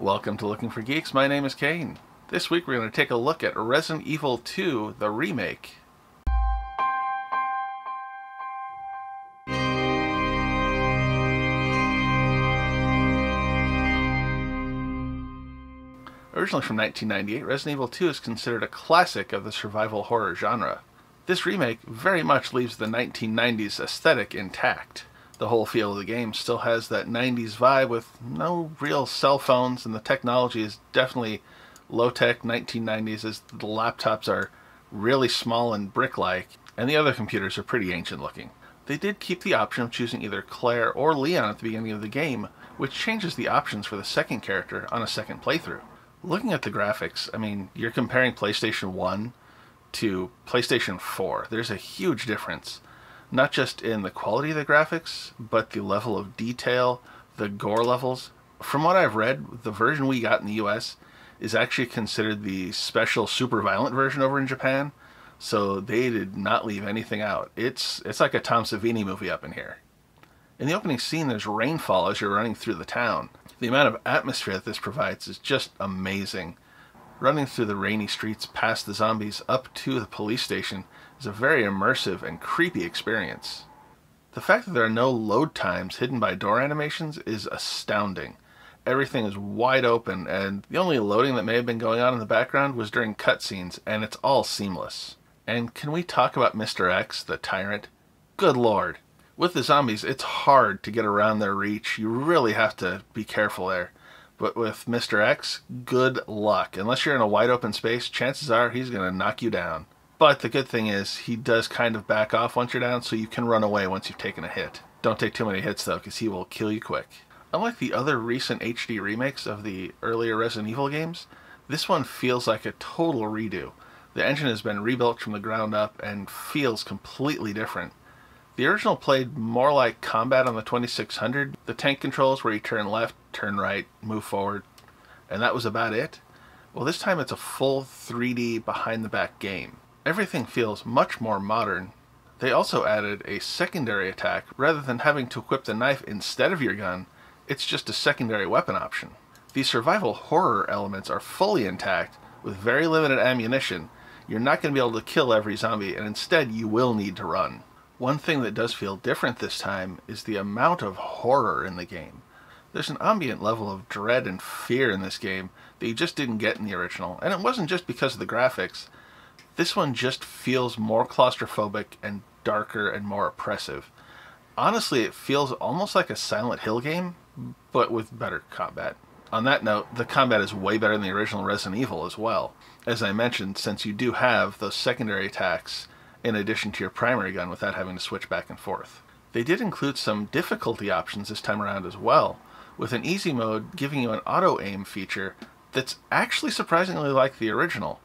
Welcome to Looking for Geeks. My name is Kane. This week we're going to take a look at Resident Evil 2, the remake. Originally from 1998, Resident Evil 2 is considered a classic of the survival horror genre. This remake very much leaves the 1990s aesthetic intact. The whole feel of the game still has that 90s vibe with no real cell phones, and the technology is definitely low-tech 1990s as the laptops are really small and brick-like, and the other computers are pretty ancient-looking. They did keep the option of choosing either Claire or Leon at the beginning of the game, which changes the options for the second character on a second playthrough. Looking at the graphics, I mean, you're comparing PlayStation 1 to PlayStation 4. There's a huge difference. Not just in the quality of the graphics, but the level of detail, the gore levels. From what I've read, the version we got in the US is actually considered the special super violent version over in Japan, so they did not leave anything out. It's like a Tom Savini movie up in here. In the opening scene, there's rainfall as you're running through the town. The amount of atmosphere that this provides is just amazing. Running through the rainy streets past the zombies up to the police station is a very immersive and creepy experience. The fact that there are no load times hidden by door animations is astounding. Everything is wide open, and the only loading that may have been going on in the background was during cutscenes, and it's all seamless. And can we talk about Mr. X, the tyrant? Good lord. With the zombies, it's hard to get around their reach. You really have to be careful there. But with Mr. X, good luck. Unless you're in a wide open space, chances are he's going to knock you down. But the good thing is, he does kind of back off once you're down, so you can run away once you've taken a hit. Don't take too many hits though, because he will kill you quick. Unlike the other recent HD remakes of the earlier Resident Evil games, this one feels like a total redo. The engine has been rebuilt from the ground up and feels completely different. The original played more like combat on the 2600. The tank controls where you turn left, turn right, move forward, and that was about it. Well, this time it's a full 3D behind-the-back game. Everything feels much more modern. They also added a secondary attack. Rather than having to equip the knife instead of your gun, it's just a secondary weapon option. The survival horror elements are fully intact with very limited ammunition. You're not going to be able to kill every zombie, and instead you will need to run. One thing that does feel different this time is the amount of horror in the game. There's an ambient level of dread and fear in this game that you just didn't get in the original, and it wasn't just because of the graphics. This one just feels more claustrophobic and darker and more oppressive. Honestly, it feels almost like a Silent Hill game, but with better combat. On that note, the combat is way better than the original Resident Evil as well. As I mentioned, since you do have those secondary attacks in addition to your primary gun without having to switch back and forth. They did include some difficulty options this time around as well, with an easy mode giving you an auto-aim feature that's actually surprisingly like the original.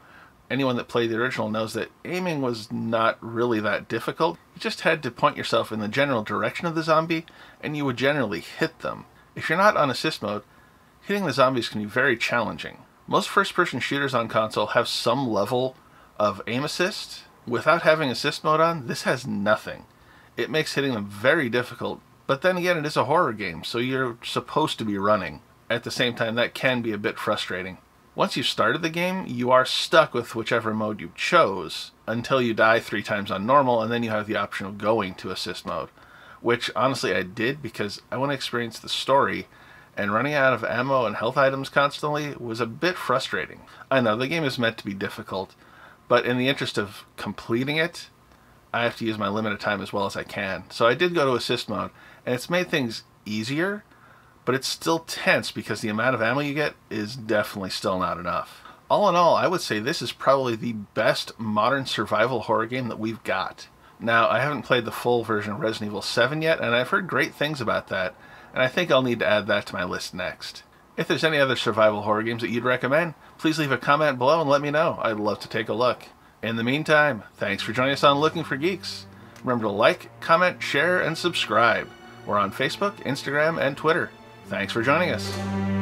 Anyone that played the original knows that aiming was not really that difficult. You just had to point yourself in the general direction of the zombie, and you would generally hit them. If you're not on assist mode, hitting the zombies can be very challenging. Most first-person shooters on console have some level of aim assist. Without having assist mode on, this has nothing. It makes hitting them very difficult, but then again, it is a horror game, so you're supposed to be running. At the same time, that can be a bit frustrating. Once you've started the game, you are stuck with whichever mode you chose until you die 3 times on normal, and then you have the option of going to assist mode, which honestly I did because I want to experience the story, and running out of ammo and health items constantly was a bit frustrating. I know, the game is meant to be difficult, but in the interest of completing it, I have to use my limited time as well as I can. So I did go to assist mode, and it's made things easier, but it's still tense because the amount of ammo you get is definitely still not enough. All in all, I would say this is probably the best modern survival horror game that we've got. Now, I haven't played the full version of Resident Evil 7 yet, and I've heard great things about that, and I think I'll need to add that to my list next. If there's any other survival horror games that you'd recommend, please leave a comment below and let me know. I'd love to take a look. In the meantime, thanks for joining us on Looking for Geeks. Remember to like, comment, share, and subscribe. We're on Facebook, Instagram, and Twitter. Thanks for joining us.